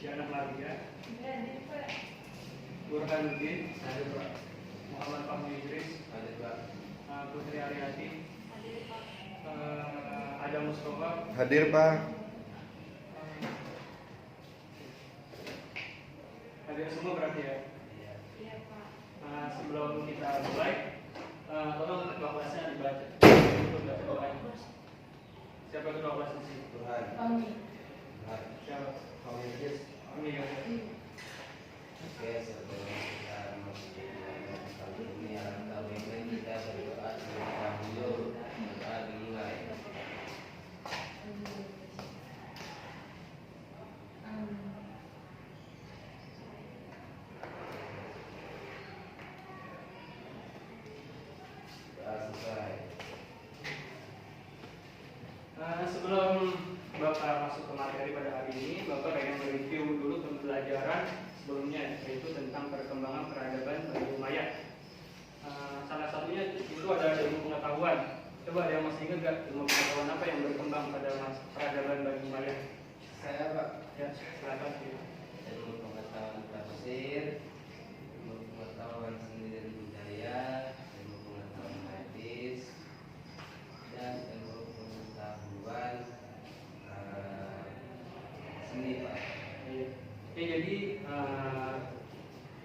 Diana Maria, Burhanuddin, Muhammad Fahmi Idris, Putri Ariati, Adam Mustafa. Hadir Pak. Hadir semua berarti ya? Iya Pak. Sebelum kita mulai, tolong ketua kelasnya dibaca. Siapa ketua kelas di sini? Tuhan. Siapa? Kami ya. Oke, sebelum kita masuk kali ini kita berdoa terlebih dahulu. Doa dimulai. Doa selesai. Sebelum Bapak masuk ke materi pada hari ini, Bapak pengen mereview dulu pembelajaran sebelumnya, yaitu tentang perkembangan peradaban Bani Umayyah. Salah satunya itu ada ilmu pengetahuan. Coba ada yang masih ingat nggak ilmu pengetahuan apa yang berkembang pada peradaban Bani Umayyah? Saya Pak. Ya, silakan. Ilmu pengetahuan tafsir, ilmu pengetahuan seni dan budaya, ilmu pengetahuan hadis, dan ilmu pengetahuan seni Pak. Oke, jadi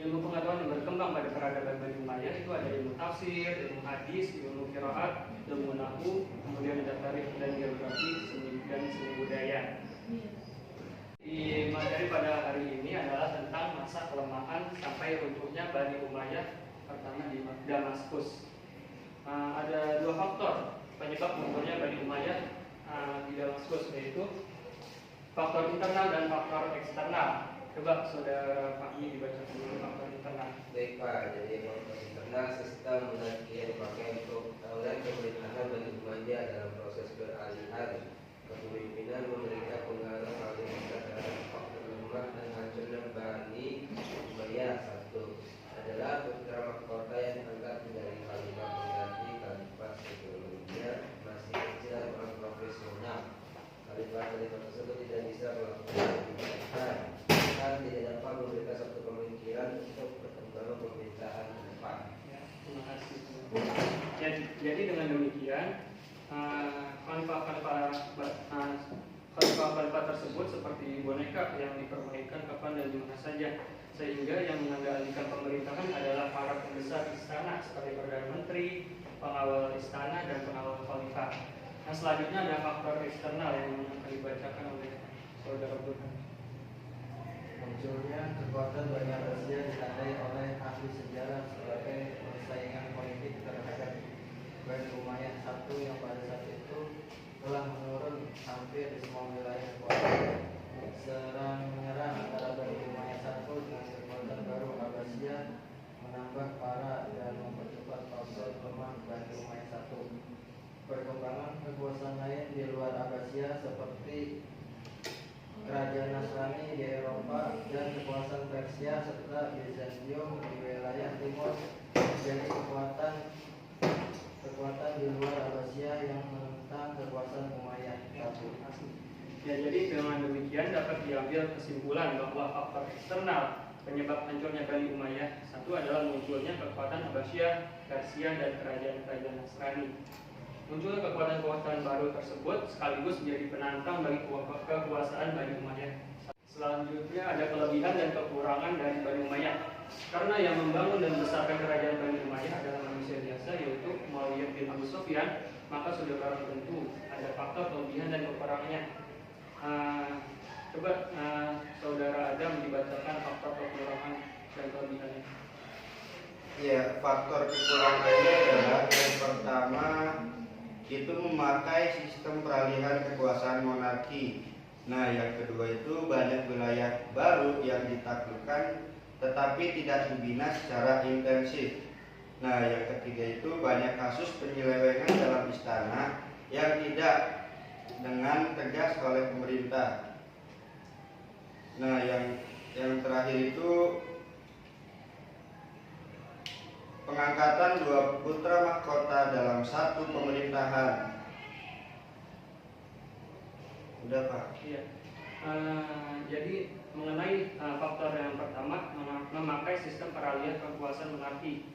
ilmu pengetahuan yang berkembang pada peradaban Bani Umayyah itu ada ilmu tafsir, ilmu hadis, ilmu qiraat, ilmu nahwu, kemudian ada tarikh dan geografi, seni dan seni budaya. Di materi pada hari ini adalah tentang masa kelemahan sampai runtuhnya Bani Umayyah pertama di Damaskus. Ada dua faktor penyebab munculnya Bani Umayyah di Damaskus, yaitu faktor internal dan faktor eksternal. Coba saudara Fahmi dibaca dulu faktor internal. Baik Pak, jadi faktor internal sistem monarki yang dipakai untuk tahunan pemerintahan Bani Umayyah dalam proses peralihan kepemimpinan memberikan pengaruh paling besar terhadap faktor lemah dan hancurnya Bani Umayyah. Satu adalah putra mahkota yang diangkat menjadi khalifah pengganti khalifah sebelumnya masih kecil dan kurang profesional. Khalifah tersebut tidak bisa melakukan pemerintahan dan tidak dapat memberikan satu pemikiran untuk perkembangan pemerintahan ke depan. Ya, terima kasih. Jadi dengan demikian khalifah tersebut seperti boneka yang dipermainkan kapan dan di mana saja, sehingga yang mengendalikan pemerintahan adalah para pembesar istana seperti perdana menteri, pengawal istana dan pengawal khalifah. Nah, selanjutnya ada faktor eksternal yang akan dibacakan oleh saudara Burhan. Munculnya kekuatan Bani Abbasiyah ditandai oleh ahli sejarah sebagai persaingan politik terhadap Bani Umayyah satu yang pada saat itu telah menurun hampir di semua wilayah kekuasaan. Serang menyerang antara Bani Umayyah satu dengan kekuatan baru Abbasiyah menambah parah dan mempercepat faktor lemah Bani Umayyah satu. Perkembangan kekuasaan lain di luar Abbasiyah seperti kerajaan Nasrani di Eropa dan kekuasaan Persia serta Bizantium di wilayah timur menjadi kekuatan di luar Abbasiyah yang menentang kekuasaan Umayyah. Ya, jadi dengan demikian dapat diambil kesimpulan bahwa faktor eksternal penyebab hancurnya Bani Umayyah satu adalah munculnya kekuatan Abbasiyah, Persia dan kerajaan-kerajaan Nasrani. Munculnya kekuatan-kekuatan baru tersebut sekaligus menjadi penantang bagi kekuasaan Bani Umayyah. Selanjutnya ada kelebihan dan kekurangan dari Bani Umayyah. Karena yang membangun dan membesarkan kerajaan Bani Umayyah adalah manusia biasa, yaitu Muawiyah bin Abu Sufyan, maka sudah barang tentu ada faktor kelebihan dan kekurangannya. Coba saudara Adam dibacakan faktor kekurangan dan kelebihannya. Ya, faktor kekurangannya adalah yang pertama itu memakai sistem peralihan kekuasaan monarki. Nah, yang kedua itu banyak wilayah baru yang ditaklukkan tetapi tidak dibina secara intensif. Nah, yang ketiga itu banyak kasus penyelewengan dalam istana yang tidak dengan tegas oleh pemerintah. Nah, yang terakhir itu pengangkatan dua putra mahkota dalam satu pemerintahan. Udah Pak. Iya. Jadi mengenai faktor yang pertama, memakai sistem peralihan kekuasaan monarki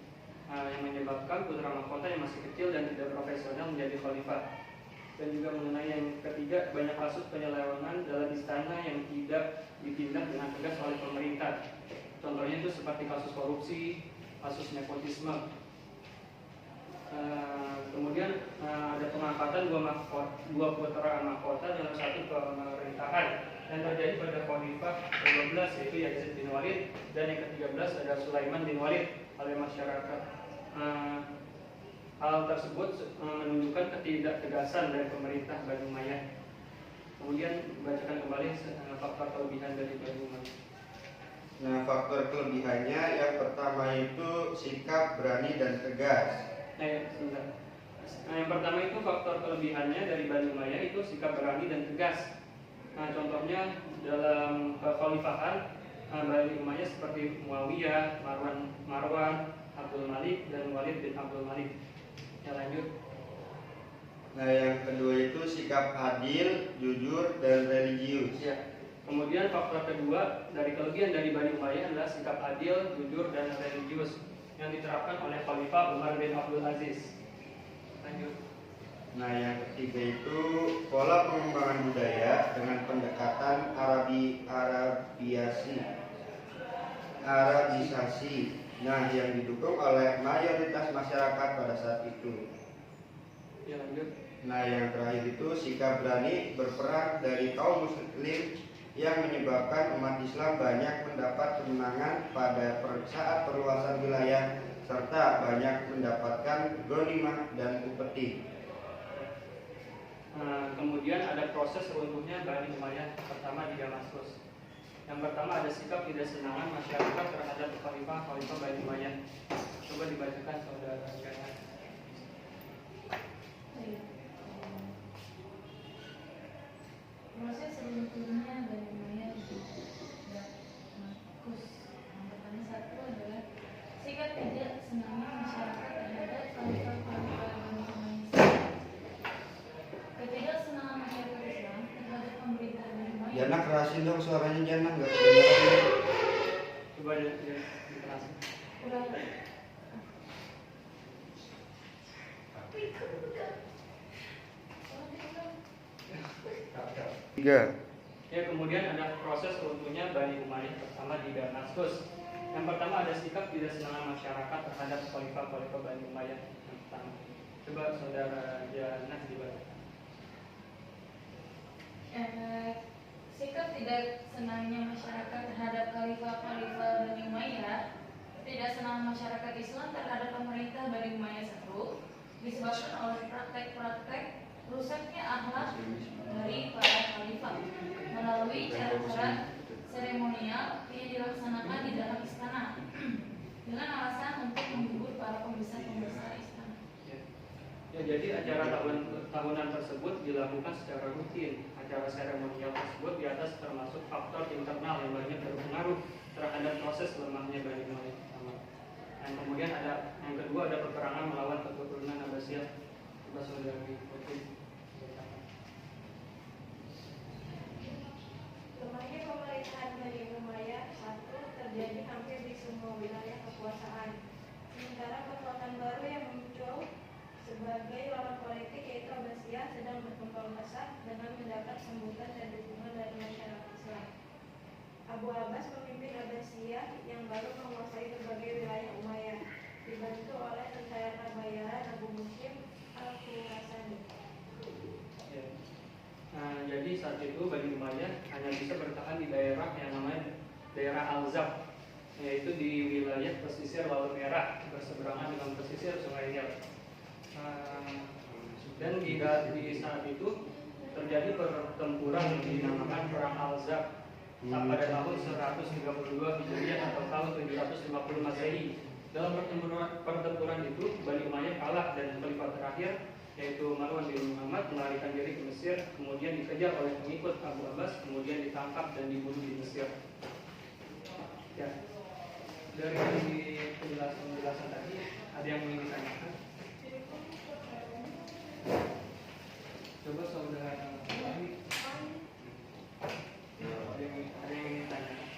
yang menyebabkan putra mahkota yang masih kecil dan tidak profesional menjadi khalifah. Dan juga mengenai yang ketiga, banyak kasus penyelewengan dalam istana yang tidak ditindak dengan tegas oleh pemerintah. Contohnya itu seperti kasus korupsi, kasus nepotisme. Kemudian ada pengangkatan dua putra mahkota dalam satu pemerintahan yang terjadi pada Khalifah ke-12 yaitu Yazid bin Walid, dan yang ke-13 ada Sulaiman bin Walid oleh masyarakat. Hal tersebut menunjukkan ketidaktegasan dari pemerintah Bani Umayyah. Kemudian bacakan kembali faktor kelebihan dari Bani Umayyah. Nah, faktor kelebihannya yang pertama itu sikap berani dan tegas. Sebentar. Yang pertama itu faktor kelebihannya dari Bani Umayyah itu sikap berani dan tegas. Contohnya dalam kekhalifahan Bani Umayyah seperti Muawiyah, Marwan, Abdul Malik, dan Walid bin Abdul Malik. Ya, lanjut. Nah, yang kedua itu sikap adil, jujur, dan religius. Ya. Kemudian faktor kedua dari kelebihan dari Bani Umayyah adalah sikap adil, jujur, dan religius yang diterapkan oleh Khalifah Umar bin Abdul Aziz. Lanjut. Nah, yang ketiga itu pola pengembangan budaya dengan pendekatan Arabisasi. Nah, yang didukung oleh mayoritas masyarakat pada saat itu. Ya, lanjut. Nah, yang terakhir itu sikap berani berperang dari kaum muslim yang menyebabkan umat Islam banyak mendapat kemenangan pada saat perluasan wilayah serta banyak mendapatkan ghanimah dan upeti. Kemudian ada proses runtuhnya Bani Umayyah pertama di Damaskus. Yang pertama ada sikap tidak senangan masyarakat terhadap khalifah Bani Umayyah. Coba dibacakan saudara Jana. Proses runtuhnya Bani Umayyah di Damaskus. Yang pertama satu adalah sikap tidak senangnya masyarakat terhadap khalifah Bani Umayyah. Ketidaksenangan masyarakat Islam terhadap pemerintahan Bani Umayyah. Jana kerasin dong suaranya, Jana nggak kedengeran. Coba dikerasin. Kurang. Tiga. Ya, kemudian ada proses runtuhnya Bani Umayyah pertama di Damaskus. Yang pertama ada sikap tidak senangan masyarakat terhadap khalifah Bani Umayyah yang pertama. Coba saudara Jana dibacakan. Sikap tidak senangnya masyarakat terhadap khalifah Bani Umayyah, tidak senang masyarakat Islam terhadap pemerintah Bani Umayyah satu, disebabkan oleh praktek-praktek rusaknya akhlak dari para khalifah melalui cara-cara seremonial yang dilaksanakan di dalam istana dengan alasan untuk menghibur para pembesar-pembesar istana. Ya, jadi acara tahunan tersebut dilakukan secara rutin. Acara seremonial tersebut di atas termasuk faktor internal yang banyak berpengaruh terhadap proses lemahnya Bani Umayyah pertama. Dan kemudian ada yang kedua ada peperangan melawan keturunan Abbasiyah. Coba saudara ikuti. Lemahnya pemerintahan Bani Umayyah satu terjadi hampir di semua wilayah kekuasaan. Sementara kekuatan baru yang muncul sebagai lawan politik yaitu Abbasiyah sedang berkembang pesat dengan mendapat sambutan dan dukungan dari masyarakat Islam. Abu Abbas memimpin Abbasiyah yang baru menguasai berbagai wilayah Umayyah, dibantu oleh tentara bayaran Abu Muslim Al-Khurasani. Jadi saat itu Bani Umayyah hanya bisa bertahan di daerah yang namanya daerah Al-Zab, yaitu di wilayah pesisir Laut Merah berseberangan dengan pesisir Sungai Nil. Dan di saat itu terjadi pertempuran yang dinamakan Perang Al-Zab pada tahun 132 Hijriah atau tahun 750 Masehi. Dalam pertempuran itu Bani Umayyah kalah dan khalifah terakhir yaitu Marwan bin Muhammad melarikan diri ke Mesir, kemudian dikejar oleh pengikut Abu Abbas, kemudian ditangkap dan dibunuh di Mesir. Ya, dari penjelasan tadi ada yang ingin ditanyakan? Coba saudara Fahmi. Ada yang ingin ditanyakan?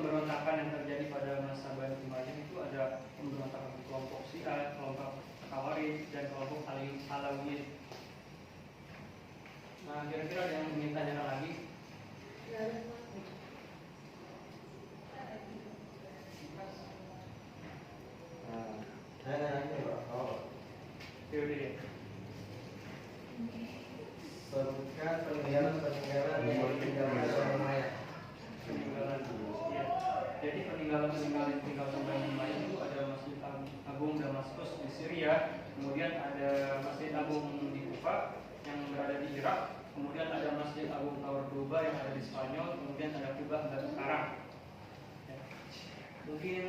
pemberontakan yang terjadi pada masa Bani Umayyah itu ada pemberontakan kelompok Syiah, kelompok Khawarij, dan kelompok Alawiyyin. Nah, kira-kira ada yang ingin tanyakan lagi? Saya nanya Pak, Teori. sebutkan peninggalan yang ditinggalkan oleh Umayyah. Peninggalan. Ya. Jadi peninggalan yang ditinggalkan Bani Umayyah itu ada Masjid Agung Damaskus di Syria, kemudian ada Masjid Agung di Kufa yang berada di Irak, kemudian ada Masjid Agung Cordoba yang ada di Spanyol, kemudian ada Kubah dan Sekarang. Ya. Mungkin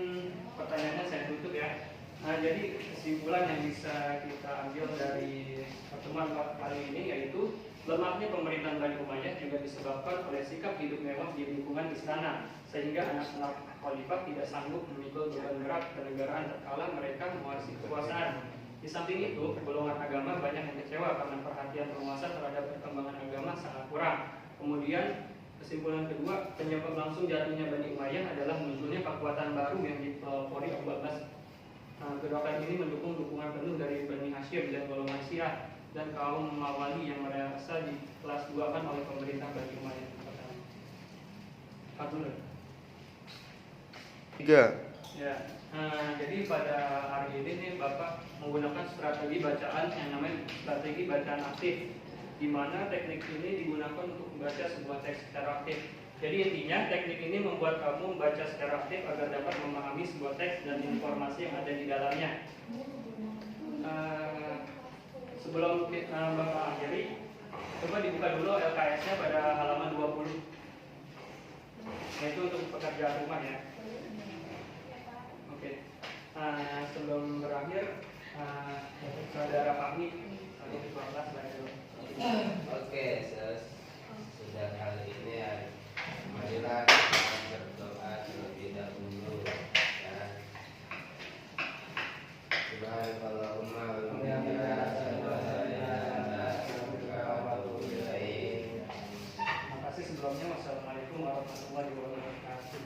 pertanyaannya saya tutup ya. Nah, jadi kesimpulan yang bisa kita ambil dari pertemuan kali ini yaitu lemahnya pemerintahan Bani Umayyah juga disebabkan oleh sikap hidup mewah di lingkungan istana, sehingga anak-anak khalifah tidak sanggup memikul beban berat kenegaraan tatkala mereka mewarisi kekuasaan. Di samping itu, golongan agama banyak yang kecewa karena perhatian penguasa terhadap perkembangan agama sangat kurang. Kemudian kesimpulan kedua, penyebab langsung jatuhnya Bani Umayyah adalah munculnya kekuatan baru yang dipelopori Abu Abbas. Kedua ini mendukung dukungan penuh dari Bani Hashim dan golongan Syiah dan kaum Mawali yang merasa di kelas 2 kan oleh pemerintah Bani Umayyah. 3. Ya, jadi pada hari ini nih Bapak menggunakan strategi bacaan yang namanya strategi bacaan aktif, di mana teknik ini digunakan untuk membaca sebuah teks secara aktif. Jadi intinya teknik ini membuat kamu membaca secara aktif agar dapat memahami sebuah teks dan informasi yang ada di dalamnya. Sebelum Bapak akhiri, coba dibuka dulu LKS-nya pada halaman 20. Nah, itu untuk pekerjaan rumah ya. Oke. Sebelum berakhir, saudara Fahmi, untuk kelas dulu. Oke, sudah kali ini ya. Marilah kita berdoa terlebih dahulu ya. Subhanallahumma wa bihamdika. Terima kasih sebelumnya. Wassalamualaikum warahmatullahi wabarakatuh.